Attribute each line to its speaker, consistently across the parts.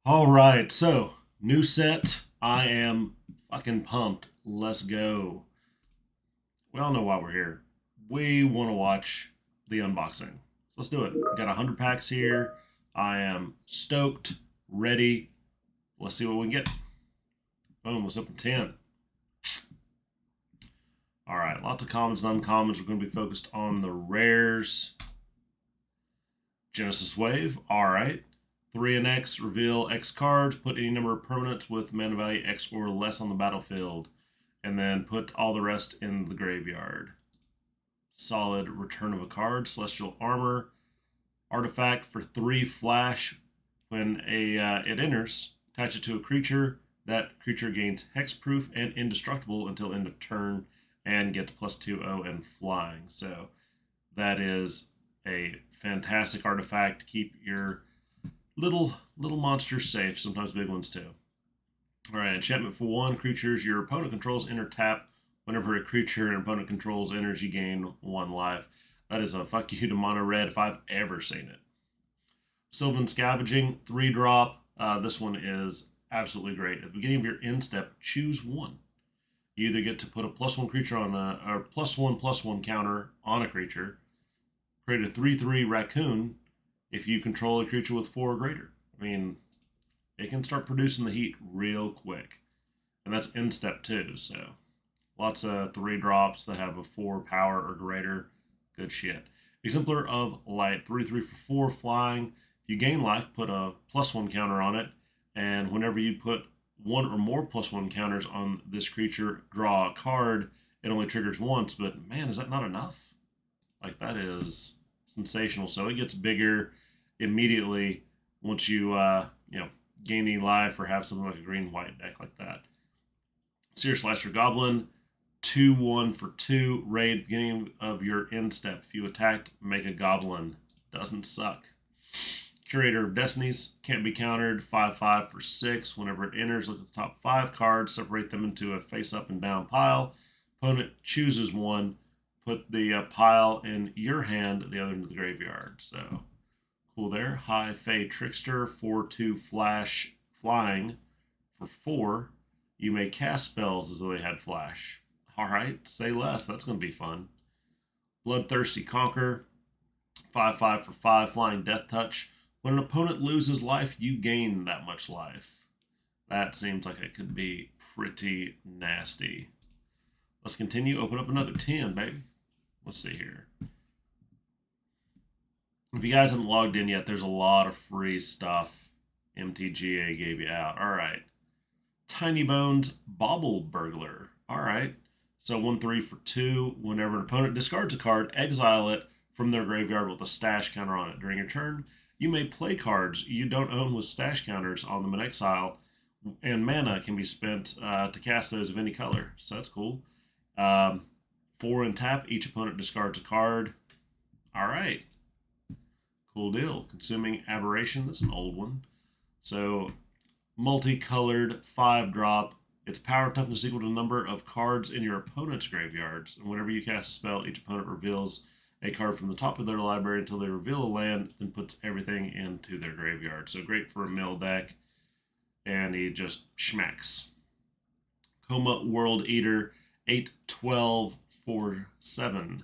Speaker 1: All right, so new set. I am fucking pumped. Let's go. We all know why we're here. We want to watch the unboxing. So let's do it. Got 100 packs here. I am stoked, ready. Let's see what we can get. Boom, let's open 10. All right, lots of commons and uncommons. We're going to be focused on the rares. Genesis Wave. All right. 3 and X, reveal X cards, put any number of permanents with mana value X or less on the battlefield, and then put all the rest in the graveyard. Solid return of a card, Celestial Armor, artifact for 3 flash. When it enters, attach it to a creature. That creature gains hexproof and indestructible until end of turn and gets +2/0 and flying. So that is a fantastic artifact to keep your little monsters safe, sometimes big ones too. All right, enchantment for 1 creatures your opponent controls enter tap. Whenever a creature an opponent controls enters, you gain 1 life. That is a fuck you to mono red if I've ever seen it. Sylvan Scavenging, 3 drop. This one is absolutely great. At the beginning of your end step, choose 1. You either get to put a +1 creature on or +1/+1 counter on a creature, create a 3/3 raccoon if you control a creature with 4 or greater. I mean, it can start producing the heat real quick. And that's in step 2, so lots of 3 drops that have a 4 power or greater. Good shit. Exemplar of Light, 3/3 for 4 flying. If you gain life, put a +1 counter on it, and whenever you put 1 or more +1 counters on this creature, draw a card. It only triggers once, but man, is that not enough? Like, that is sensational. So it gets bigger immediately once you gain any life or have something like a green white deck like that. Seer Slasher Goblin, 2/1 for 2. Raid at the beginning of your end step. If you attacked, make a goblin. Doesn't suck. Curator of Destinies, can't be countered. 5/5 for 6. Whenever it enters, look at the top 5 cards, separate them into a face up and down pile. Opponent chooses one, put the pile in your hand, the other into the graveyard. So cool there. High Fey Trickster, 4/2 flash flying for 4. You may cast spells as though they had flash. All right, say less. That's going to be fun. Bloodthirsty Conquer, 5/5 for 5 flying Death Touch. When an opponent loses life, you gain that much life. That seems like it could be pretty nasty. Let's continue. Open up another 10, baby. Let's see here. If you guys haven't logged in yet, there's a lot of free stuff MTGA gave you out. All right. Tiny Bones Bauble Burglar. All right. So 1/3 for 2. Whenever an opponent discards a card, exile it from their graveyard with a stash counter on it. During your turn, you may play cards you don't own with stash counters on them in exile, and mana can be spent to cast those of any color. So that's cool. 4 and tap. Each opponent discards a card. All right. Cool deal. Consuming Aberration. This is an old one. So multicolored 5 drop. Its power and toughness equal to the number of cards in your opponent's graveyards. And whenever you cast a spell, each opponent reveals a card from the top of their library until they reveal a land, then puts everything into their graveyard. So great for a mill deck. And he just smacks. Coma World Eater, 8/12 for 7.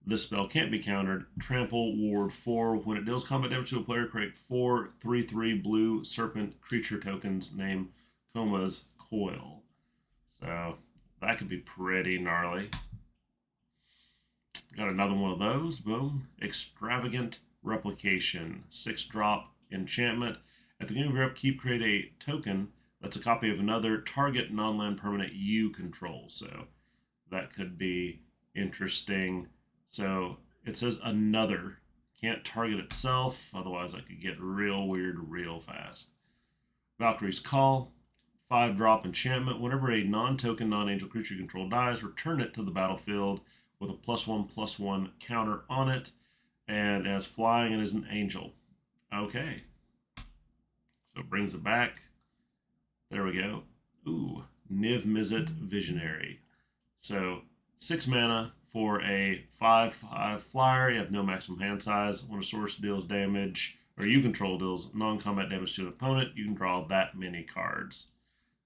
Speaker 1: This spell can't be countered. Trample Ward 4. When it deals combat damage to a player, create 4 3/3 blue serpent creature tokens named Coma's Coil. So that could be pretty gnarly. Got another one of those. Boom. Extravagant Replication. 6 drop enchantment. At the beginning of your upkeep, create a token that's a copy of another target non-land permanent you control. So that could be interesting. So it says another. Can't target itself, otherwise that could get real weird real fast. Valkyrie's Call, 5 drop enchantment. Whenever a non-token, non-angel creature you control dies, return it to the battlefield with a +1/+1 counter on it, and as flying it is an angel. Okay. So it brings it back. There we go. Ooh, Niv Mizzet Visionary. So 6 mana for a 5/5 flyer. You have no maximum hand size. When a source deals damage or you control deals non-combat damage to an opponent, you can draw that many cards.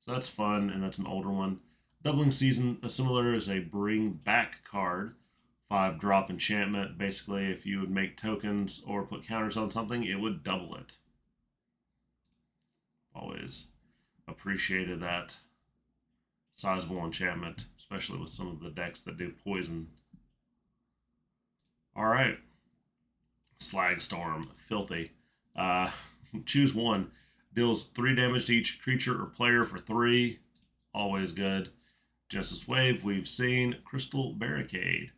Speaker 1: So that's fun, and that's an older one. Doubling Season, similar, is a bring back card. 5-drop enchantment. Basically, if you would make tokens or put counters on something, it would double it. Always appreciated that sizable enchantment, especially with some of the decks that do poison. All right. Slagstorm, filthy. Choose one. Deals 3 damage to each creature or player for 3. Always good. Genesis Wave, we've seen. Crystal Barricade.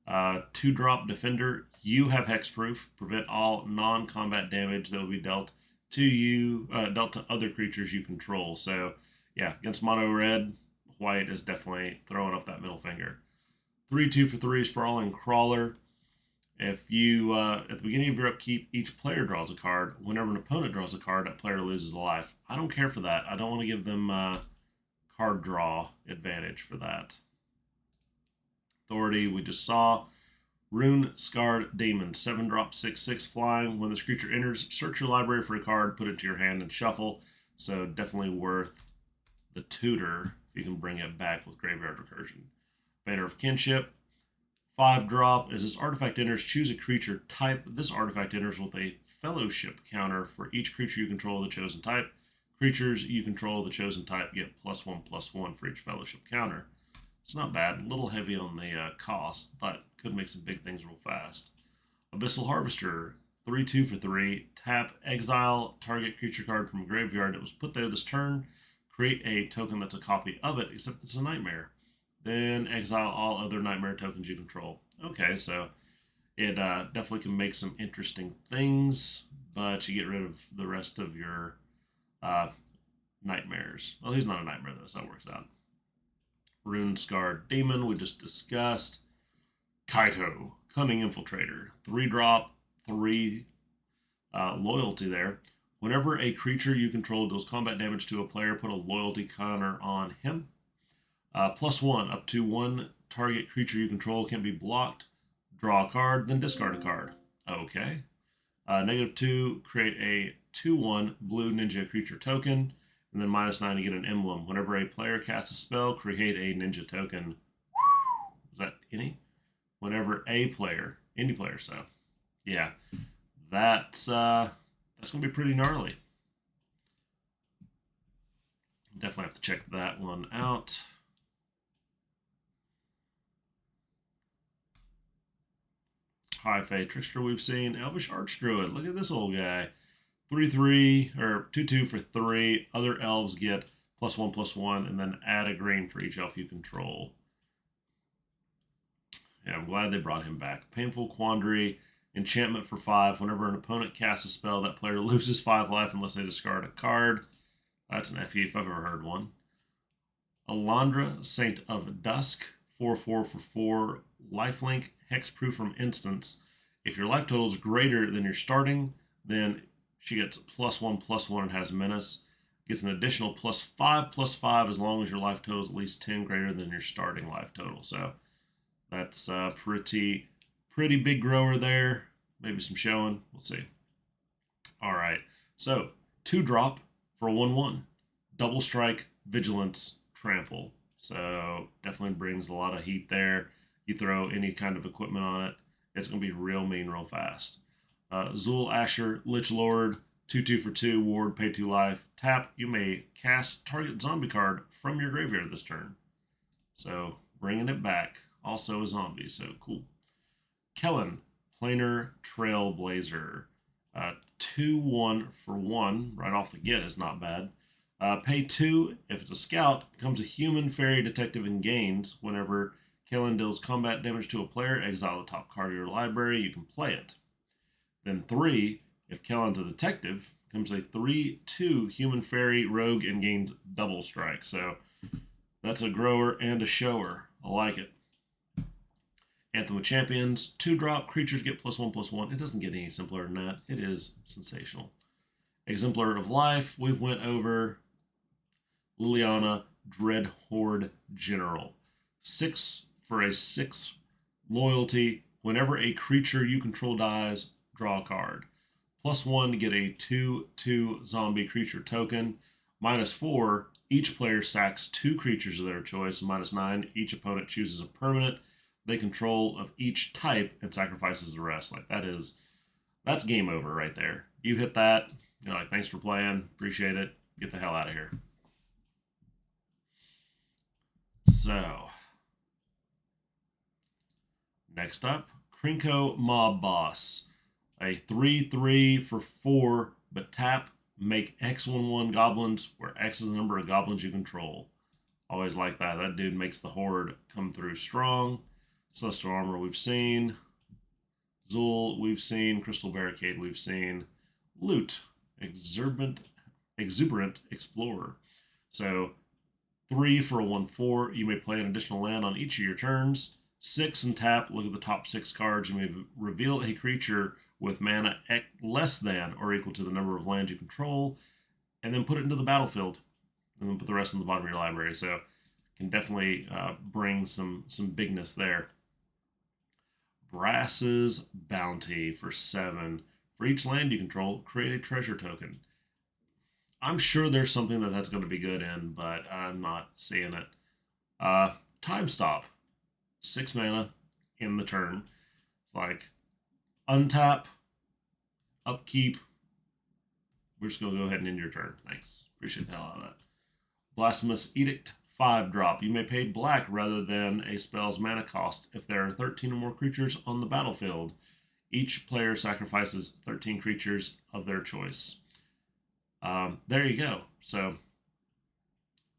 Speaker 1: 2-drop defender. You have hexproof. Prevent all non-combat damage that will be dealt to you, dealt to other creatures you control. So, yeah, against mono red, white is definitely throwing up that middle finger. 3/2 for 3 Sprawling Crawler. If you, at the beginning of your upkeep, each player draws a card. Whenever an opponent draws a card, that player loses a life. I don't care for that. I don't want to give them card draw advantage for that. Authority, we just saw. Rune Scarred Demon, 7-drop, 6/6 flying. When this creature enters, search your library for a card, put it to your hand, and shuffle. So definitely worth the tutor if you can bring it back with Graveyard Recursion. Banner of Kinship, 5-drop. As this artifact enters, choose a creature type. This artifact enters with a fellowship counter for each creature you control of the chosen type. Creatures you control of the chosen type get +1/+1 for each fellowship counter. It's not bad. A little heavy on the cost, but could make some big things real fast. Abyssal Harvester, 3/2 for 3. Tap, exile target creature card from a graveyard that was put there this turn. Create a token that's a copy of it, except it's a nightmare. Then exile all other nightmare tokens you control. Okay, so it definitely can make some interesting things, but you get rid of the rest of your nightmares. Well, he's not a nightmare, though, so that works out. Rune Scarred Demon, we just discussed. Kaito, Cunning Infiltrator. 3-drop, 3 loyalty there. Whenever a creature you control deals combat damage to a player, put a loyalty counter on him. +1, up to 1 target creature you control can be blocked. Draw a card, then discard a card. Okay. -2, create a 2/1 blue ninja creature token, and then -9 to get an emblem. Whenever a player casts a spell, create a ninja token. Is that any? Whenever a player, any player, so yeah, that's gonna be pretty gnarly. Definitely have to check that one out. High Fae Trickster we've seen. Elvish Archdruid. Look at this old guy. 3/3 or 2/2 for 3. Other elves get +1/+1, and then add a green for each elf you control. Yeah, I'm glad they brought him back. Painful Quandary. Enchantment for 5. Whenever an opponent casts a spell, that player loses 5 life unless they discard a card. That's an FE if I've ever heard one. Alandra, Saint of Dusk. 4/4 for 4. Lifelink. Hexproof from instance. If your life total is greater than your starting, then she gets +1/+1 and has menace. Gets an additional +5/+5 as long as your life total is at least 10 greater than your starting life total. So that's pretty big grower there. Maybe some showing. We'll see. All right. So 2-drop for a 1/1. Double strike, vigilance, trample. So definitely brings a lot of heat there. You throw any kind of equipment on it, it's going to be real mean real fast. Zul Asher, Lich Lord, 2/2 for 2, ward, pay 2 life. Tap, you may cast target zombie card from your graveyard this turn. So bringing it back. Also a zombie, so cool. Kellen, Planar Trailblazer. 2/1 for 1, right off the get is not bad. Pay 2, if it's a scout, becomes a human fairy detective and gains. Whenever Kellen deals combat damage to a player, exile the top card of your library, you can play it. Then 3, if Kellen's a detective, becomes a 3/2 human fairy rogue and gains double strike. So that's a grower and a shower. I like it. Anthem of Champions, 2-drop, creatures get +1/+1. It doesn't get any simpler than that. It is sensational. Exemplar of Life, we've went over. Liliana, Dread Horde General. 6 for a 6 loyalty. Whenever a creature you control dies, draw a card. +1 to get a 2/2 zombie creature token. -4, each player sacks 2 creatures of their choice. -9, each opponent chooses a permanent they control of each type and sacrifices the rest. Like that's game over right there. You hit that, you're like, thanks for playing, appreciate it, get the hell out of here. So, next up, Krinko Mob Boss. A 3/3 for 4, but tap, make X/1/1 goblins, where X is the number of goblins you control. Always like that. That dude makes the horde come through strong. Celestial Armor we've seen. Zul we've seen. Crystal Barricade we've seen. Loot. Exuberant Explorer. So 3 for a 1/4. You may play an additional land on each of your turns. 6 and tap. Look at the top 6 cards. You may reveal a creature with mana less than or equal to the number of lands you control, and then put it into the battlefield, and then put the rest in the bottom of your library. So can definitely bring some bigness there. Brass's Bounty for 7. For each land you control, create a treasure token. I'm sure there's something that's going to be good in, but I'm not seeing it. Time Stop. 6 mana in the turn. It's like untap, upkeep. We're just going to go ahead and end your turn. Thanks. Appreciate the hell out of that. Blasphemous Edict. 5-drop. You may pay black rather than a spell's mana cost if there are 13 or more creatures on the battlefield. Each player sacrifices 13 creatures of their choice. There you go. So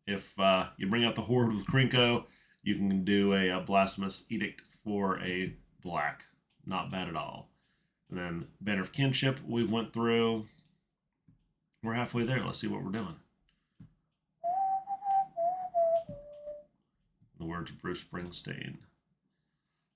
Speaker 1: if you bring out the horde with Krinko, you can do a Blasphemous Edict for a black. Not bad at all. And then Banner of Kinship we went through. We're halfway there. Let's see what we're doing. In the words of Bruce Springsteen.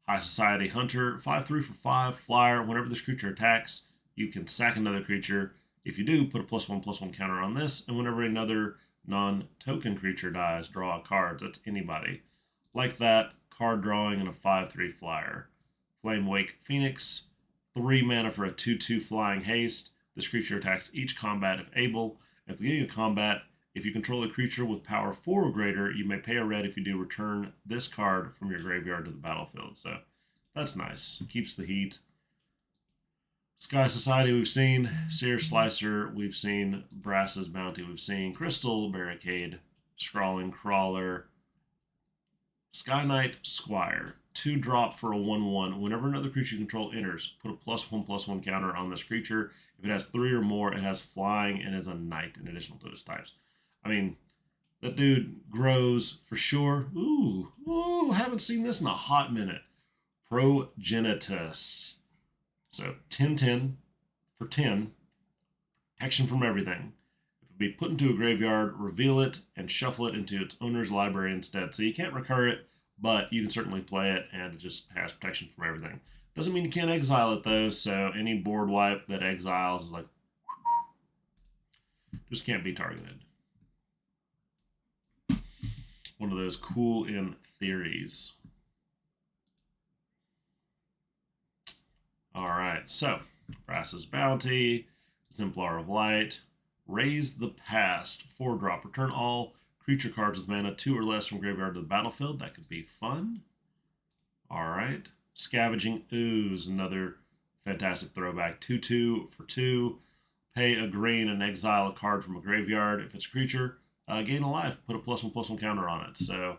Speaker 1: High Society Hunter, 5/3 for 5, flyer. Whenever this creature attacks, you can sack another creature. If you do, put a +1/+1 counter on this, and whenever another non-token creature dies, draw a card. That's anybody. Like that, card drawing and a 5/3 flyer. Flame Wake Phoenix, 3 mana for a 2/2 flying haste. This creature attacks each combat if able. At the beginning of combat, if you control a creature with power 4 or greater, you may pay a red. If you do, return this card from your graveyard to the battlefield. So that's nice. Keeps the heat. Sky Society we've seen. Seer Slicer we've seen. Brass's Bounty we've seen. Crystal Barricade. Scrawling Crawler. Sky Knight Squire. 2-drop for a 1/1. Whenever another creature you control enters, put a +1/+1 counter on this creature. If it has 3 or more, it has flying and is a knight in addition to its types. I mean, that dude grows for sure. Ooh, haven't seen this in a hot minute. Progenitus. So 10/10 for 10. Protection from everything. If it be put into a graveyard, reveal it and shuffle it into its owner's library instead. So you can't recur it, but you can certainly play it, and it just has protection from everything. Doesn't mean you can't exile it, though, so any board wipe that exiles is like, just can't be targeted. One of those cool in theories. All right, so Brass's Bounty, Exemplar of Light, Raise the Past, 4-drop. Return all creature cards with mana 2 or less from graveyard to the battlefield. That could be fun. All right, Scavenging Ooze, another fantastic throwback. 2/2 for 2. Pay a green and exile a card from a graveyard. If it's a creature, gain a life. Put a +1/+1 counter on it. So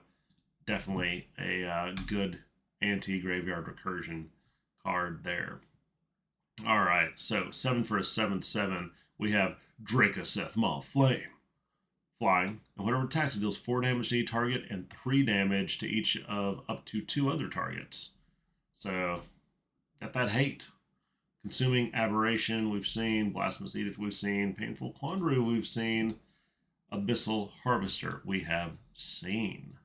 Speaker 1: definitely a good anti-graveyard recursion card there. All right, so 7 for a 7/7. We have Drakoseth Maw Flame. Flying, and whenever it attacks, it deals 4 damage to each target and 3 damage to each of up to 2 other targets. So, got that hate. Consuming Aberration, we've seen. Blasphemous Edict, we've seen. Painful Quandary, we've seen. Abyssal Harvester, we have seen.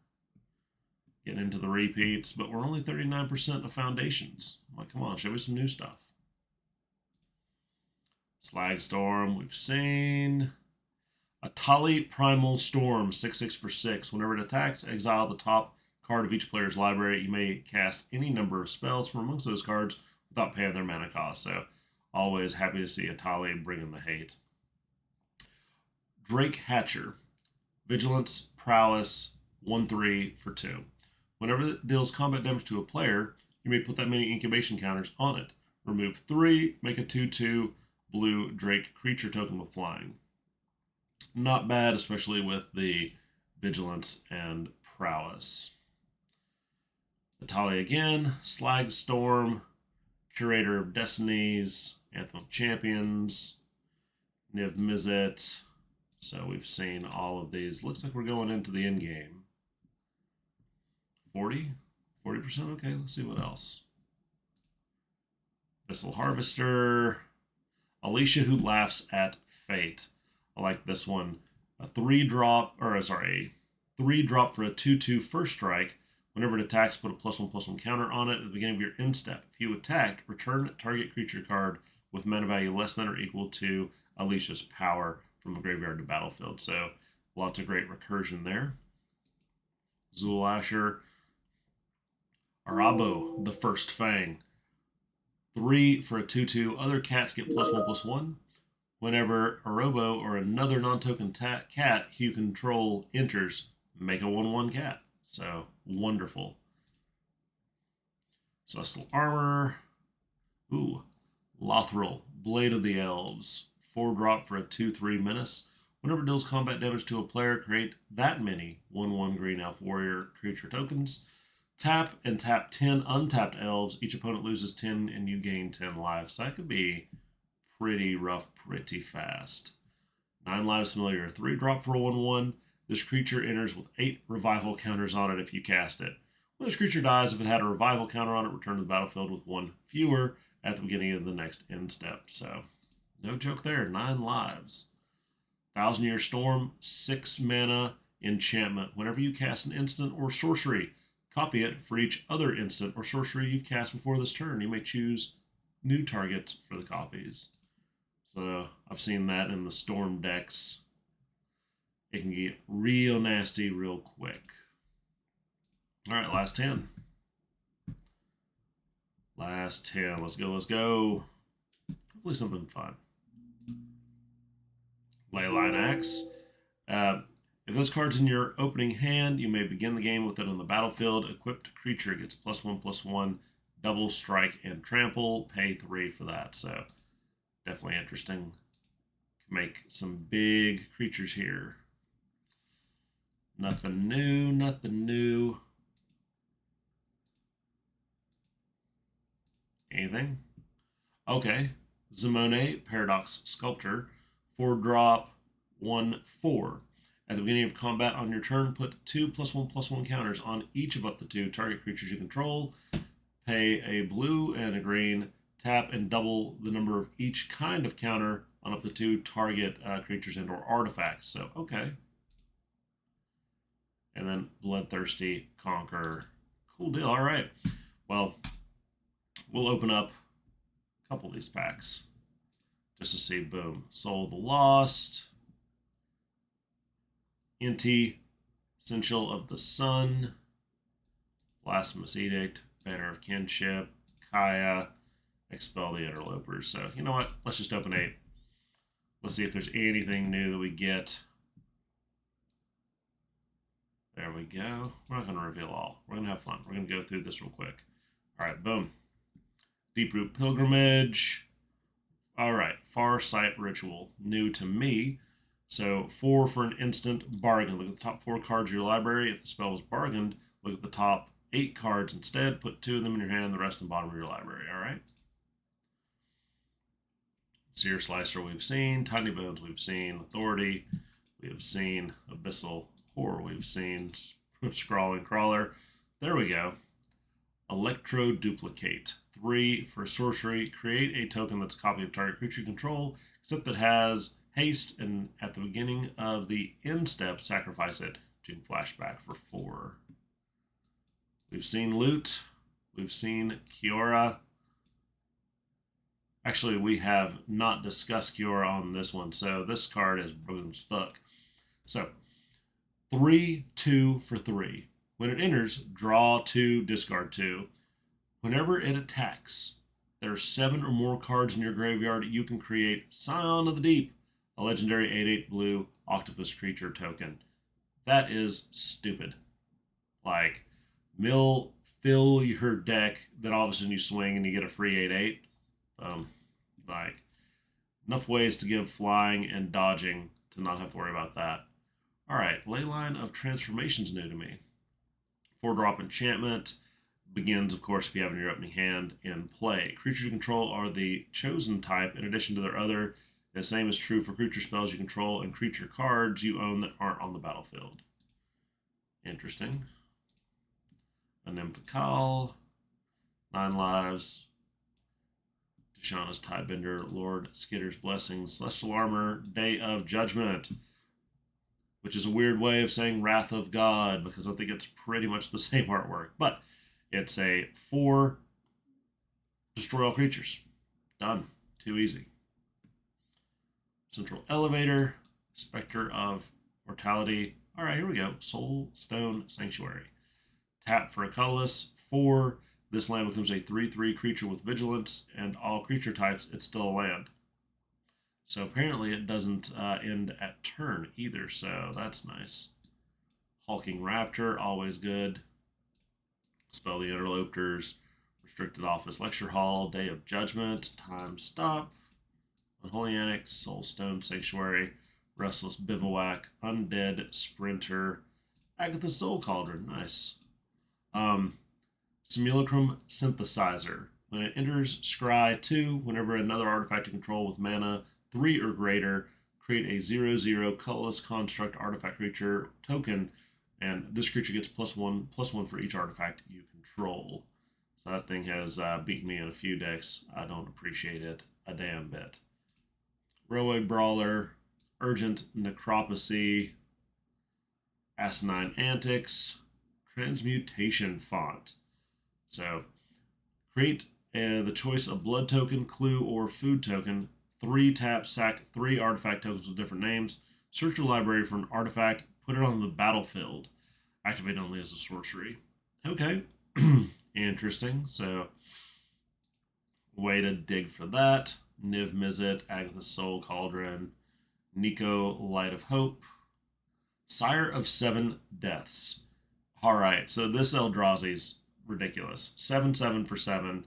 Speaker 1: Getting into the repeats, but we're only 39% of Foundations. I'm like, come on, show me some new stuff. Slagstorm, we've seen. Atali Primal Storm, 6/6 for 6. Whenever it attacks, exile the top card of each player's library. You may cast any number of spells from amongst those cards without paying their mana cost. So Always happy to see Atali bringing the hate. Drake Hatcher. Vigilance, Prowess, 1/3 for 2. Whenever it deals combat damage to a player, you may put that many incubation counters on it. Remove 3, make a 2/2 blue Drake creature token with flying. Not bad, especially with the Vigilance and Prowess. Natalia again, Slag Storm, Curator of Destinies, Anthem of Champions, Niv Mizzet. So we've seen all of these. Looks like we're going into the end game. 40%? Okay, let's see what else. Missile Harvester. Alicia Who Laughs at Fate. I like this one. A 3-drop for a 2/2 first strike. Whenever it attacks, put a +1/+1 counter on it at the beginning of your end step. If you attacked, return target creature card with mana value less than or equal to Alicia's power from the graveyard to battlefield. So lots of great recursion there. Zul Asher. Arabo, the First Fang. 3 for a 2/2. Other cats get +1/+1. Whenever Arabo or another non-token cat you control enters, make a 1/1 cat. So wonderful. Celestial Armor. Ooh. Lothril, Blade of the Elves. 4-drop for a 2/3 menace. Whenever it deals combat damage to a player, create that many 1/1 green elf warrior creature tokens. Tap and tap 10 untapped elves. Each opponent loses 10 and you gain 10 lives. So that could be pretty rough, pretty fast. 9 lives familiar. 3-drop for a 1/1. This creature enters with 8 revival counters on it if you cast it. When this creature dies, if it had a revival counter on it, return to the battlefield with 1 fewer at the beginning of the next end step. So, no joke there. 9 lives. 1,000-Year Storm, 6 mana enchantment. Whenever you cast an instant or sorcery, copy it for each other instant or sorcery you've cast before this turn. You may choose new targets for the copies. So I've seen that in the Storm decks. It can get real nasty real quick. All right, last 10. Last 10. Let's go, let's go. Hopefully something fun. Leyline Axe. If those cards in your opening hand, you may begin the game with it on the battlefield. Equipped creature gets +1/+1, double strike and trample. Pay 3 for that. So definitely interesting. Can make some big creatures here. Nothing new, nothing new. Anything? Okay. Zimone, Paradox Sculptor. 4-drop, 1/4. At the beginning of combat on your turn, put 2 +1/+1 counters on each of up to 2 target creatures you control. Pay a blue and a green. Tap and double the number of each kind of counter on up to 2 target creatures and or artifacts. So, okay. And then Bloodthirsty Conqueror. Cool deal. All right. Well, we'll open up a couple of these packs just to see. Boom. Soul of the Lost. Inti, Essential of the Sun, Blasphemous Edict, Banner of Kinship, Kaya, Expel the Interlopers. So, you know what? Let's just open 8. Let's see if there's anything new that we get. There we go. We're not going to reveal all. We're going to have fun. We're going to go through this real quick. All right, boom. Deeproot Pilgrimage. All right, Farsight Ritual. New to me. So 4 for an instant bargain. Look at the top 4 cards of your library. If the spell was bargained, look at the top 8 cards instead. Put 2 of them in your hand, the rest in the bottom of your library. All right? Seer Slicer we've seen. Tiny Bones we've seen. Authority we have seen. Abyssal Horror we've seen. Scrawling Crawler. There we go. Electro Duplicate. 3 for sorcery. Create a token that's a copy of target creature you control, except that has haste, and at the beginning of the end step, sacrifice it to flashback for 4. We've seen Loot. We've seen Kiora. Actually, we have not discussed Kiora on this one, so this card is broken as fuck. So, 3/2 for 3. When it enters, draw 2, discard 2. Whenever it attacks, there are 7 or more cards in your graveyard, you can create Scion of the Deep, a legendary 8/8 blue octopus creature token. That is stupid. Like, fill your deck, then all of a sudden you swing and you get a free 8/8. Like, enough ways to give flying and dodging to not have to worry about that. Alright, Leyline of Transformation's new to me. 4-drop enchantment. Begins, of course, if you have in your opening hand in play. Creatures you control are the chosen type in addition to their other. The same is true for creature spells you control and creature cards you own that aren't on the battlefield. Interesting. Anim-Pakal, 9 lives. Deshana's Tidebender, Lord Skitter's Blessings, Celestial Armor, Day of Judgment, which is a weird way of saying Wrath of God because I think it's pretty much the same artwork. But it's a 4 destroy all creatures. Done. Too easy. Central Elevator, Spectre of Mortality. All right, here we go. Soulstone Sanctuary. Tap for a colorless. 4. This land becomes a 3/3 creature with vigilance, and all creature types, it's still a land. So apparently it doesn't end at turn either, so that's nice. Hulking Raptor, always good. Spell the Interlopers, Restricted Office Lecture Hall, Day of Judgment, Time Stop, Unholy Annex, Soulstone Sanctuary, Restless Bivouac, Undead Sprinter, Agatha's Soul Cauldron, nice. Simulacrum Synthesizer. When it enters Scry 2, whenever another artifact you control with mana 3 or greater, create a 0/0 colorless construct artifact creature token, and this creature gets +1/+1 for each artifact you control. So that thing has beaten me in a few decks. I don't appreciate it a damn bit. Railway Brawler, Urgent Necropsy, Asinine Antics, Transmutation Font. So, create the choice of blood token, clue, or food token. 3 tap, sack 3 artifact tokens with different names. Search your library for an artifact, put it on the battlefield. Activate only as a sorcery. Okay, interesting. So, way to dig for that. Niv Mizzet, Agatha's Soul Cauldron, Nico Light of Hope, Sire of 7 Deaths. Alright, so this Eldrazi's ridiculous. 7/7 for 7.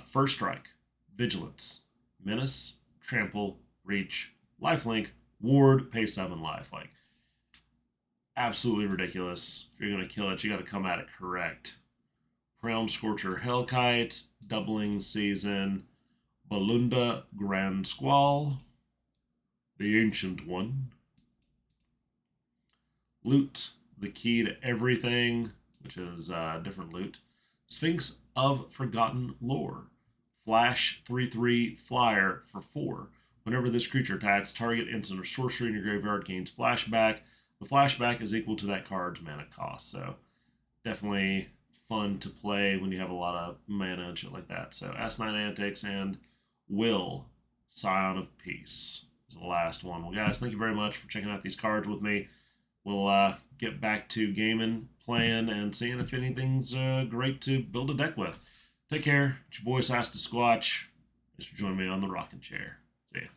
Speaker 1: First strike, Vigilance, Menace, Trample, Reach, Lifelink, Ward, pay 7 life. Like, absolutely ridiculous. If you're going to kill it, you got to come at it correct. Realm Scorcher Hellkite, Doubling Season, Balunda Grand Squall, the Ancient One, Loot, the Key to Everything, which is different loot. Sphinx of Forgotten Lore. Flash 3/3 flyer for 4. Whenever this creature attacks, target instant or sorcery in your graveyard gains flashback. The flashback is equal to that card's mana cost. So definitely fun to play when you have a lot of mana and shit like that. So Asinine Antics and Will, Scion of Peace is the last one. Well, guys, thank you very much for checking out these cards with me. We'll get back to gaming, playing, and seeing if anything's great to build a deck with. Take care. It's your boy Sasadesquatch. Thanks for joining me on the rocking chair. See ya.